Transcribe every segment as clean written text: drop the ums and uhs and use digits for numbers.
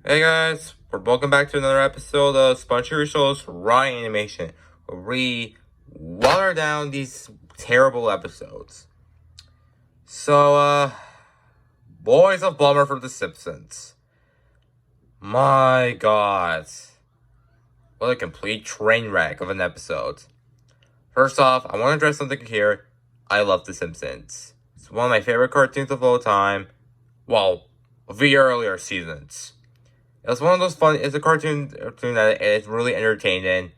Hey guys, we're welcome back to another episode of Sponsored Show's Raw Animation, where we water down these terrible episodes. So, Boys of Bummer from The Simpsons. My god. What a complete train wreck of an episode. First off, I want to address something here. I love The Simpsons. It's one of my favorite cartoons of all time. Well, of the earlier seasons. It's one of those fun. It's a cartoon that is really entertaining.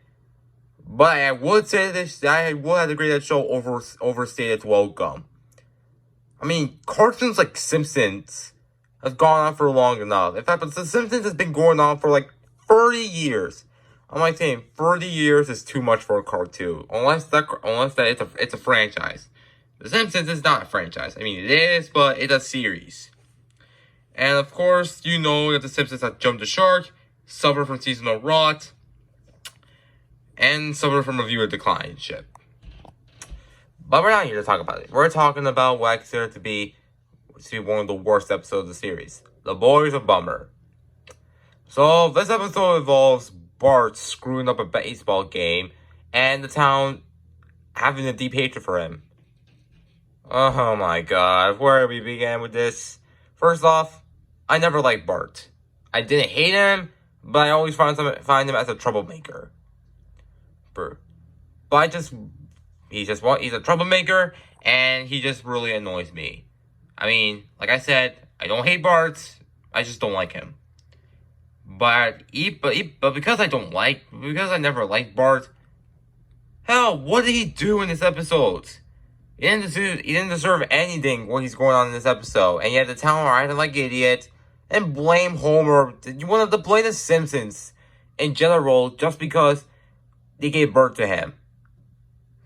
But I would say this. I would have to agree that show overstayed its welcome. I mean, cartoons like Simpsons have gone on for long enough. In fact, but The Simpsons has been going on for like 30 years. I'm like saying 30 years is too much for a cartoon, unless that it's a franchise. The Simpsons is not a franchise. I mean, it is, but it's a series. And of course, you know that The Simpsons have jumped the shark, suffered from seasonal rot, and suffered from a viewer decline ship. But we're not here to talk about it. We're talking about what I consider to be one of the worst episodes of the series. The Boys of Bummer. So, this episode involves Bart screwing up a baseball game, and the town having a deep hatred for him. Oh my god, where do we begin with this? First off, I never liked Bart. I didn't hate him, but I always find him as a troublemaker. But he's a troublemaker, and he just really annoys me. I mean, like I said, I don't hate Bart, I just don't like him. But because I never liked Bart, hell, what did he do in this episode? He didn't deserve anything what he's going on in this episode, and yet the town are acting like idiots and blame Homer. You wanted to blame the Simpsons in general just because they gave birth to him.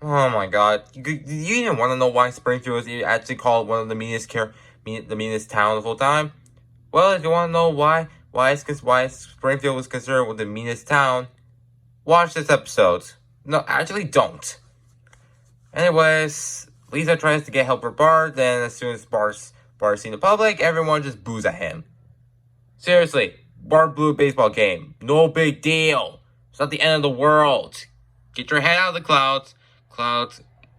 Oh my god! You even want to know why Springfield is actually called one of the meanest town of all time? Well, if you want to know why Springfield was considered the meanest town, watch this episode. No, actually, don't. Anyways. Lisa tries to get help for Bart, then as soon as Bart's seen in public, everyone just boos at him. Seriously, Bart blew a baseball game. No big deal. It's not the end of the world. Get your head out of the clouds.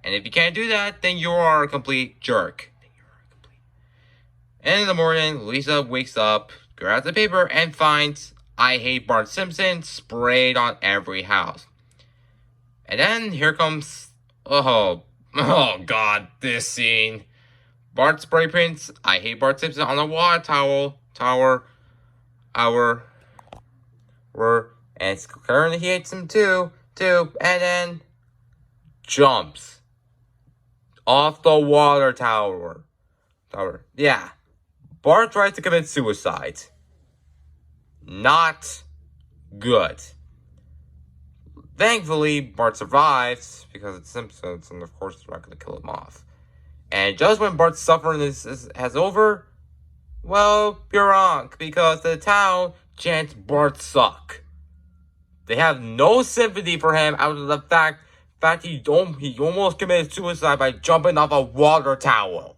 And if you can't do that, then you are a complete jerk. And in the morning, Lisa wakes up, grabs the paper, and finds "I hate Bart Simpson" sprayed on every house. And then here comes, oh god, this scene. Bart spray prints "I hate Bart Simpson" on a water tower, and currently he hates him too, and then jumps off the water tower. Yeah. Bart tries to commit suicide. Not good. Thankfully, Bart survives because it's Simpsons, and of course, they're not going to kill him off. And just when Bart's suffering has over, well, you're wrong, because the town chants "Bart suck." They have no sympathy for him out of the fact he almost committed suicide by jumping off a water tower.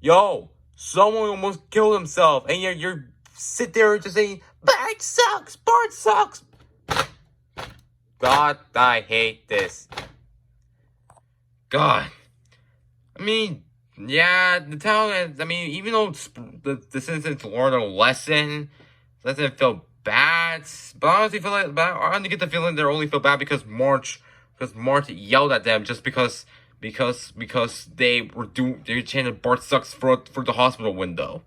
Yo, someone almost killed himself, and you're sit there just saying Bart sucks. God, I hate this. God. I mean, yeah, the town, even though the citizens learned a lesson, doesn't feel bad, but I honestly get the feeling they only feel bad because Marge yelled at them just because they chanting "Bart sucks" for the hospital window.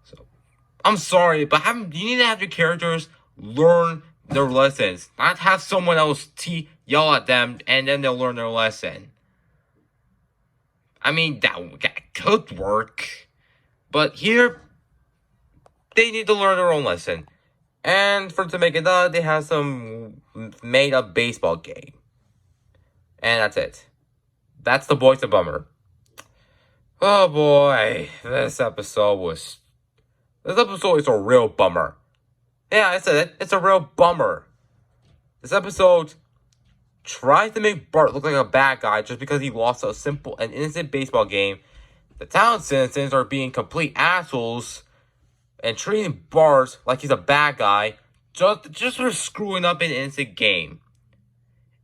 So, I'm sorry, but you need to have your characters learn their lessons, not have someone else yell at them and then they'll learn their lesson. I mean, that could work, but here they need to learn their own lesson. And to make it up, they have some made up baseball game, and that's it. That's the Boys of Bummer. Oh boy, this episode is a real bummer. Yeah, I said it. It's a real bummer. This episode tries to make Bart look like a bad guy just because he lost a simple and innocent baseball game. The town citizens are being complete assholes and treating Bart like he's a bad guy just for screwing up an innocent game.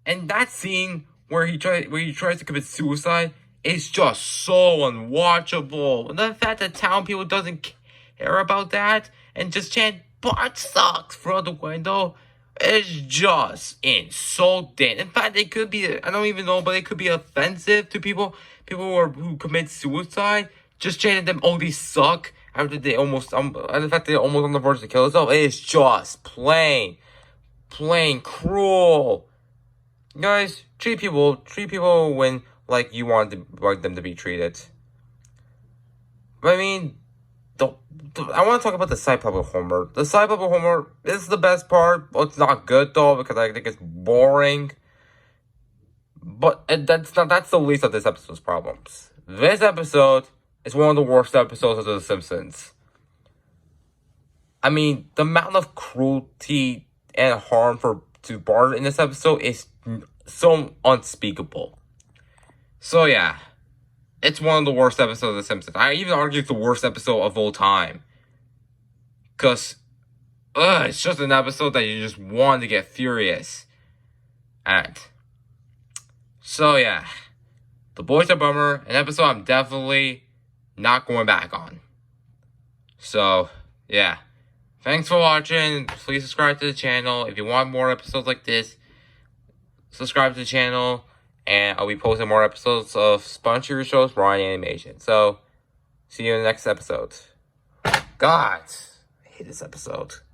And that scene where he tries to commit suicide is just so unwatchable. And the fact that town people doesn't care about that and just chant "Bart sucks" throughout the window is just insulting. In fact, it could be, I don't even know, but it could be offensive to people who commit suicide. Just chanting them, "Oh, they suck," after they almost, and the fact they're almost on the verge to kill themselves, it is just plain cruel. Guys, treat people when like you want them to be treated. But I mean, I want to talk about the side plot with Homer. The side plot with Homer is the best part. But it's not good though because I think it's boring. But that's the least of this episode's problems. This episode is one of the worst episodes of The Simpsons. I mean, the amount of cruelty and harm to Bart in this episode is so unspeakable. So yeah, it's one of the worst episodes of The Simpsons. I even argue it's the worst episode of all time. Because, it's just an episode that you just want to get furious at. So yeah, The Boys Are Bummer, an episode I'm definitely not going back on. So, yeah. Thanks for watching. Please subscribe to the channel. If you want more episodes like this, subscribe to the channel. And I'll be posting more episodes of SpongeBob shows, Ryan Animation. So, see you in the next episode. God, I hate this episode.